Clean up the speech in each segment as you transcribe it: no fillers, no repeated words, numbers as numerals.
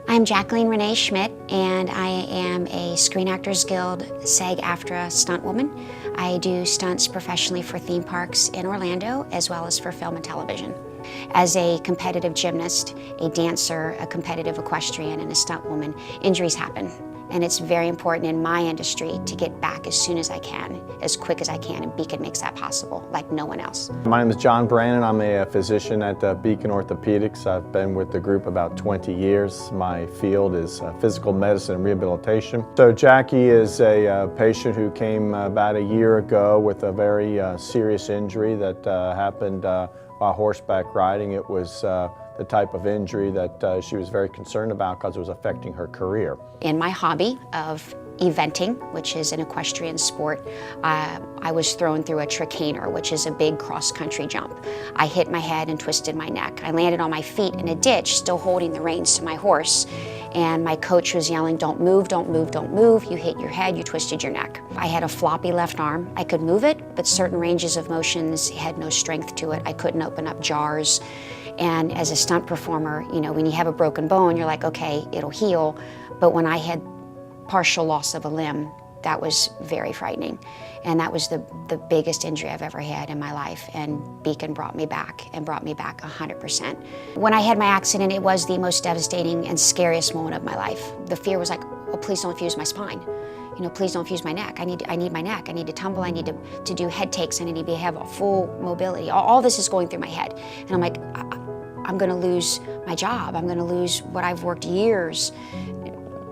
I'm Jacqueline Schmidt, and I am a Screen Actors Guild SAG-AFTRA stunt woman. I do stunts professionally for theme parks in Orlando, as well as for film and television. As a competitive gymnast, a dancer, a competitive equestrian, and a stunt woman, injuries happen. And it's very important in my industry to get back as soon as I can, as quick as I can, and Beacon makes that possible, like no one else. My name is John Brannan. I'm a physician at Beacon Orthopedics. I've been with the group about 20 years. My field is physical medicine and rehabilitation. So Jackie is a patient who came about a year ago with a very serious injury that happened while horseback riding. It was the type of injury that she was very concerned about because it was affecting her career. In my hobby of eventing, which is an equestrian sport, I was thrown through a trichanter, which is a big cross-country jump. I hit my head and twisted my neck. I landed on my feet in a ditch, still holding the reins to my horse. And my coach was yelling, "Don't move, don't move, don't move. You hit your head, you twisted your neck." I had a floppy left arm. I could move it, but certain ranges of motions had no strength to it. I couldn't open up jars. And as a stunt performer, you know, when you have a broken bone, you're like, okay, it'll heal. But when I had partial loss of a limb, that was very frightening. And that was the biggest injury I've ever had in my life. And Beacon brought me back, and brought me back 100%. When I had my accident, it was the most devastating and scariest moment of my life. The fear was like, oh, please don't fuse my spine. You know, please don't fuse my neck. I need my neck. I need to tumble. I need to do head takes. I need to have a full mobility. All this is going through my head. And I'm like, I'm gonna lose my job. I'm gonna lose what I've worked years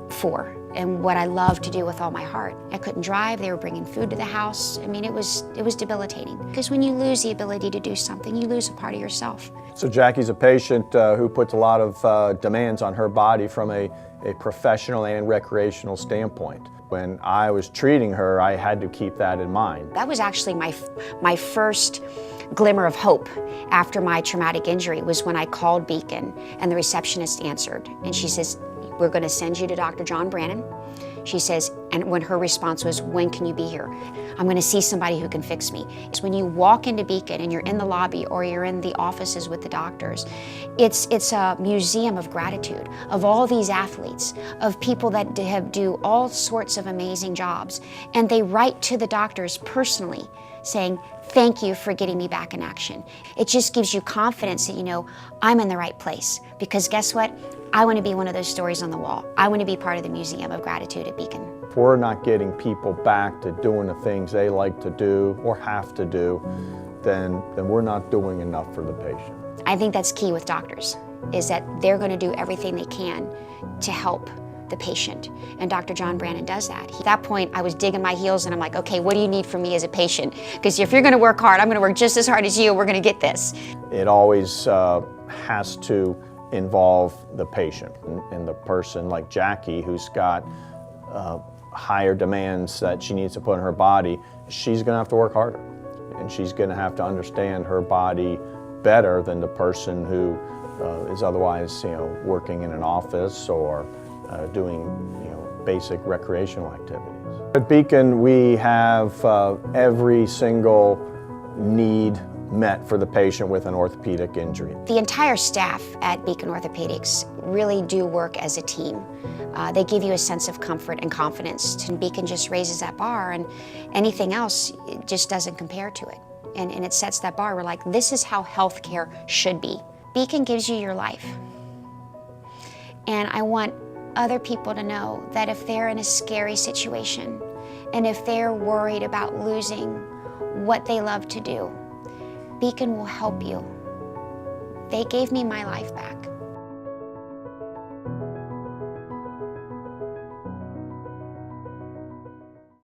for and what I love to do with all my heart. I couldn't drive. They were bringing food to the house. I mean, it was debilitating. Because when you lose the ability to do something, you lose a part of yourself. So Jackie's a patient who puts a lot of demands on her body from a professional and recreational standpoint. When I was treating her, I had to keep that in mind. That was actually my first glimmer of hope after my traumatic injury, was when I called Beacon and the receptionist answered. And she says, "We're gonna send you to Dr. John Brannan." She says, and when her response was, "When can you be here? I'm gonna see somebody who can fix me." It's when you walk into Beacon and you're in the lobby or you're in the offices with the doctors, it's a museum of gratitude, of all these athletes, of people that do all sorts of amazing jobs. And they write to the doctors personally saying, "Thank you for getting me back in action." It just gives you confidence that, you know, I'm in the right place. Because guess what? I want to be one of those stories on the wall. I want to be part of the Museum of Gratitude at Beacon. If we're not getting people back to doing the things they like to do or have to do, then we're not doing enough for the patient. I think that's key with doctors, is that they're going to do everything they can to help the patient. And Dr. John Brannan does that. At that point, I was digging my heels and I'm like, okay, what do you need from me as a patient? Because if you're going to work hard, I'm going to work just as hard as you. We're going to get this. It always has to involve the patient and the person like Jackie, who's got higher demands that she needs to put in her body. She's going to have to work harder, and she's going to have to understand her body better than the person who is otherwise, you know, working in an office or doing, you know, basic recreational activities. At Beacon, we have every single need met for the patient with an orthopedic injury. The entire staff at Beacon Orthopedics really do work as a team. They give you a sense of comfort and confidence. And Beacon just raises that bar, and anything else just doesn't compare to it. And it sets that bar. We're like, this is how healthcare should be. Beacon gives you your life. And I want other people to know that if they're in a scary situation, and if they're worried about losing what they love to do, Beacon will help you. They gave me my life back.